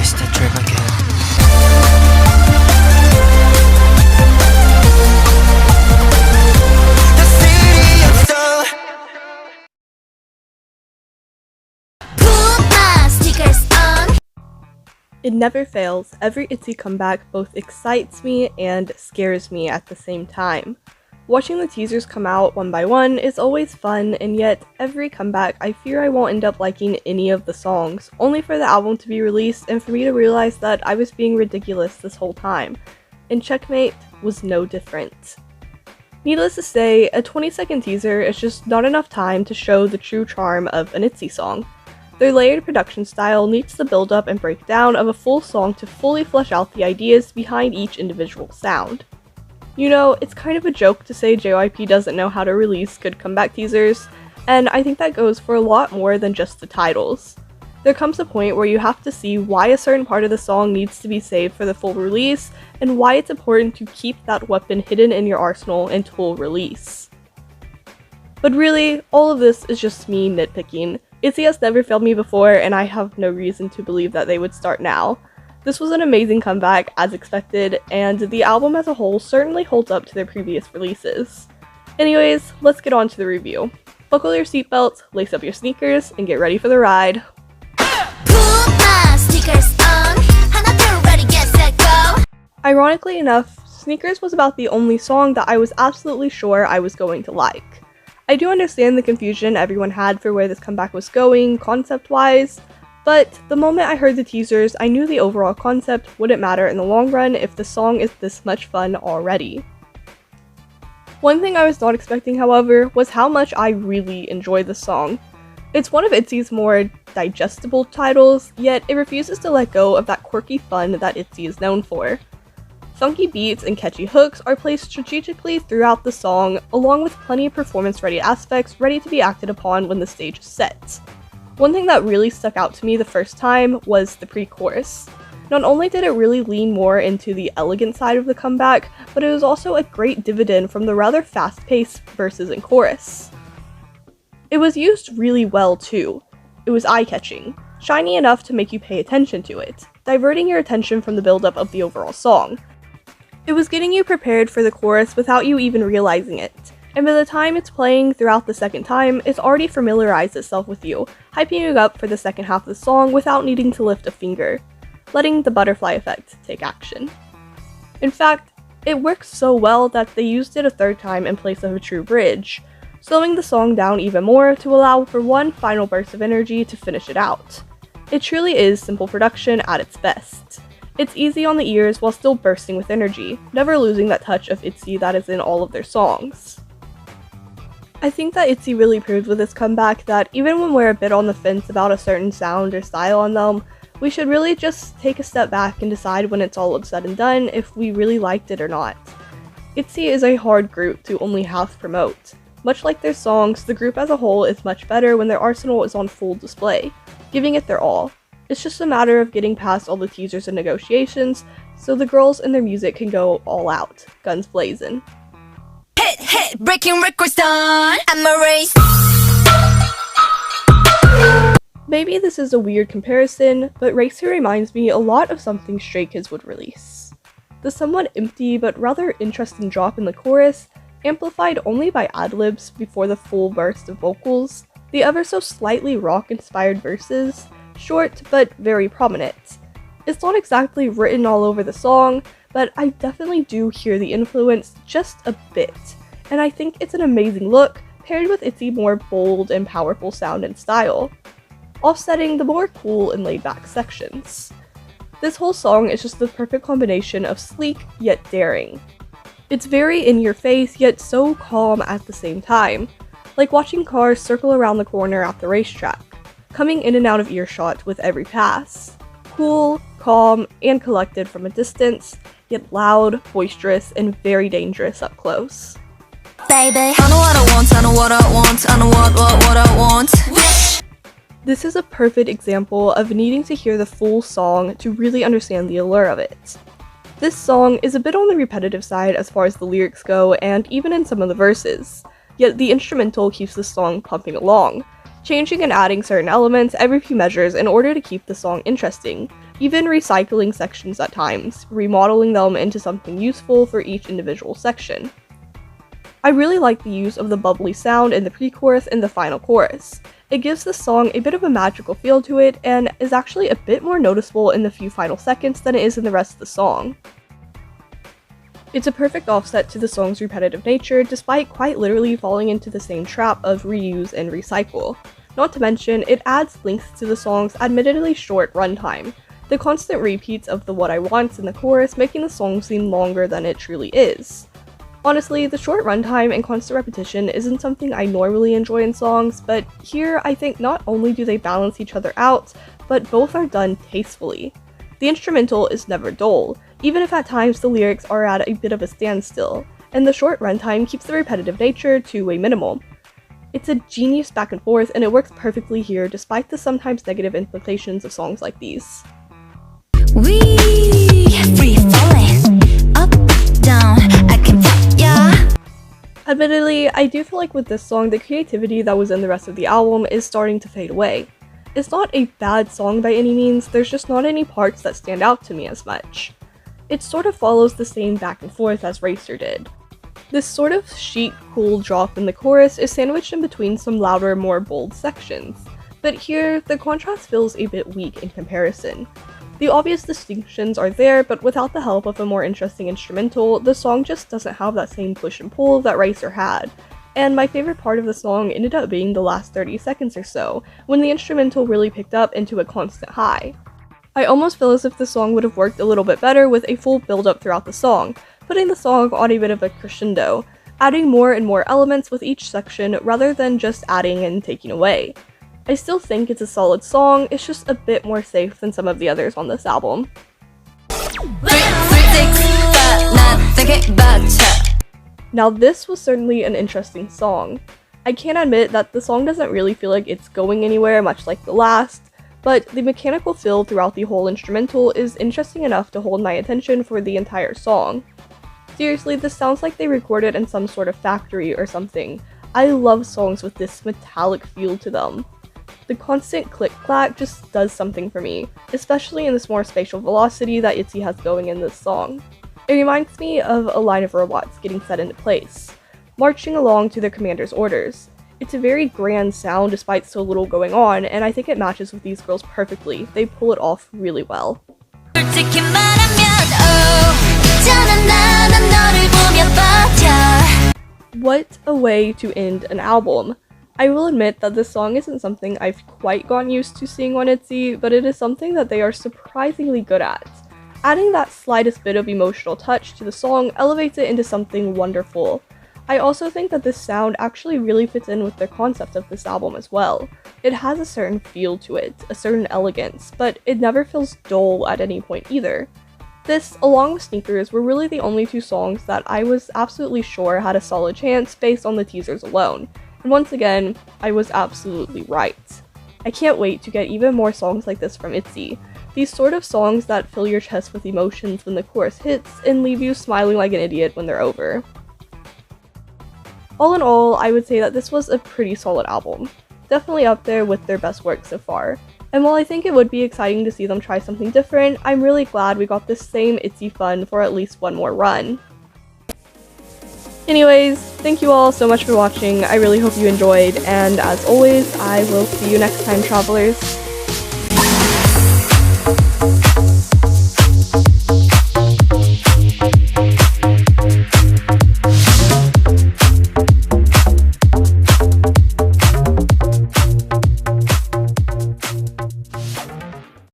release the dream again. The city of soul. Put my sneakers on. It never fails, every Itzy comeback both excites me and scares me at the same time. Watching the teasers come out one by one is always fun, and yet every comeback I fear I won't end up liking any of the songs, only for the album to be released and for me to realize that I was being ridiculous this whole time. And Checkmate was no different. Needless to say, a 20-second teaser is just not enough time to show the true charm of an Itzy song. Their layered production style needs the build-up and breakdown of a full song to fully flesh out the ideas behind each individual sound. You know, it's kind of a joke to say JYP doesn't know how to release good comeback teasers, and I think that goes for a lot more than just the titles. There comes a point where you have to see why a certain part of the song needs to be saved for the full release, and why it's important to keep that weapon hidden in your arsenal until release. But really, all of this is just me nitpicking. Itzy has never failed me before, and I have no reason to believe that they would start now. This was an amazing comeback, as expected, and the album as a whole certainly holds up to their previous releases. Anyways, let's get on to the review. Buckle your seatbelts, lace up your sneakers, and get ready for the ride. Put my sneakers on. 하나 둘 ready get set go. Ironically enough, Sneakers was about the only song that I was absolutely sure I was going to like. I do understand the confusion everyone had for where this comeback was going, concept-wise, but the moment I heard the teasers, I knew the overall concept wouldn't matter in the long run if the song is this much fun already. One thing I was not expecting, however, was how much I really enjoyed the song. It's one of Itzy's more digestible titles, yet it refuses to let go of that quirky fun that Itzy is known for. Funky beats and catchy hooks are placed strategically throughout the song, along with plenty of performance-ready aspects ready to be acted upon when the stage is set. One thing that really stuck out to me the first time was the pre-chorus. Not only did it really lean more into the elegant side of the comeback, but it was also a great dividend from the rather fast-paced verses and chorus. It was used really well too. It was eye-catching, shiny enough to make you pay attention to it, diverting your attention from the build-up of the overall song. It was getting you prepared for the chorus without you even realizing it, and by the time it's playing throughout the second time, it's already familiarized itself with you, hyping you up for the second half of the song without needing to lift a finger, letting the butterfly effect take action. In fact, it works so well that they used it a third time in place of a true bridge, slowing the song down even more to allow for one final burst of energy to finish it out. It truly is simple production at its best. It's easy on the ears while still bursting with energy, never losing that touch of Itzy that is in all of their songs. I think that Itzy really proved with this comeback that even when we're a bit on the fence about a certain sound or style on them, we should really just take a step back and decide when it's all said and done if we really liked it or not. Itzy is a hard group to only half promote. Much like their songs, the group as a whole is much better when their arsenal is on full display, giving it their all. It's just a matter of getting past all the teasers and negotiations, so the girls and their music can go all out, guns blazing. Hit, breaking records done. I'm a race. Maybe this is a weird comparison, but Racer reminds me a lot of something Stray Kids would release. The somewhat empty but rather interesting drop in the chorus, amplified only by ad-libs before the full burst of vocals, the ever so slightly rock-inspired verses, short but very prominent. It's not exactly written all over the song, but I definitely do hear the influence just a bit, and I think it's an amazing look, paired with Itzy's more bold and powerful sound and style, offsetting the more cool and laid-back sections. This whole song is just the perfect combination of sleek yet daring. It's very in-your-face yet so calm at the same time, like watching cars circle around the corner at the racetrack, coming in and out of earshot with every pass. Cool, calm, and collected from a distance, yet loud, boisterous, and very dangerous up close. Baby, I know what I want, I know what I want, I know what I want. This is a perfect example of needing to hear the full song to really understand the allure of it. This song is a bit on the repetitive side as far as the lyrics go, and even in some of the verses, yet the instrumental keeps the song pumping along, changing and adding certain elements every few measures in order to keep the song interesting, even recycling sections at times, remodeling them into something useful for each individual section. I really like the use of the bubbly sound in the pre-chorus and the final chorus. It gives the song a bit of a magical feel to it and is actually a bit more noticeable in the few final seconds than it is in the rest of the song. It's a perfect offset to the song's repetitive nature, despite quite literally falling into the same trap of reuse and recycle. Not to mention, it adds length to the song's admittedly short runtime, the constant repeats of the "what I want" in the chorus making the song seem longer than it truly is. Honestly, the short runtime and constant repetition isn't something I normally enjoy in songs, but here I think not only do they balance each other out, but both are done tastefully. The instrumental is never dull, even if at times the lyrics are at a bit of a standstill, and the short runtime keeps the repetitive nature to a minimum. It's a genius back and forth, and it works perfectly here despite the sometimes negative implications of songs like these. We free falling up, down, I can fight ya. Admittedly, I do feel like with this song, the creativity that was in the rest of the album is starting to fade away. It's not a bad song by any means, there's just not any parts that stand out to me as much. It sort of follows the same back and forth as Racer did. This sort of chic, cool drop in the chorus is sandwiched in between some louder, more bold sections, but here, the contrast feels a bit weak in comparison. The obvious distinctions are there, but without the help of a more interesting instrumental, the song just doesn't have that same push and pull that Racer had. And my favorite part of the song ended up being the last 30 seconds or so, when the instrumental really picked up into a constant high. I almost feel as if the song would have worked a little bit better with a full build-up throughout the song, putting the song on a bit of a crescendo, adding more and more elements with each section rather than just adding and taking away. I still think it's a solid song, it's just a bit more safe than some of the others on this album. Now this was certainly an interesting song. I can admit that the song doesn't really feel like it's going anywhere, much like the last, but the mechanical feel throughout the whole instrumental is interesting enough to hold my attention for the entire song. Seriously, this sounds like they recorded in some sort of factory or something. I love songs with this metallic feel to them. The constant click-clack just does something for me, especially in this more spatial velocity that Itzy has going in this song. It reminds me of a line of robots getting set into place, marching along to their commander's orders. It's a very grand sound despite so little going on, and I think it matches with these girls perfectly. They pull it off really well. What a way to end an album. I will admit that this song isn't something I've quite gotten used to seeing on Itzy, but it is something that they are surprisingly good at. Adding that slightest bit of emotional touch to the song elevates it into something wonderful. I also think that this sound actually really fits in with the concept of this album as well. It has a certain feel to it, a certain elegance, but it never feels dull at any point either. This, along with Sneakers, were really the only two songs that I was absolutely sure had a solid chance based on the teasers alone. And once again, I was absolutely right. I can't wait to get even more songs like this from Itzy. These sort of songs that fill your chest with emotions when the chorus hits and leave you smiling like an idiot when they're over. All in all, I would say that this was a pretty solid album. Definitely up there with their best work so far. And while I think it would be exciting to see them try something different, I'm really glad we got this same Itzy fun for at least one more run. Anyways, thank you all so much for watching, I really hope you enjoyed, and as always, I will see you next time, travelers.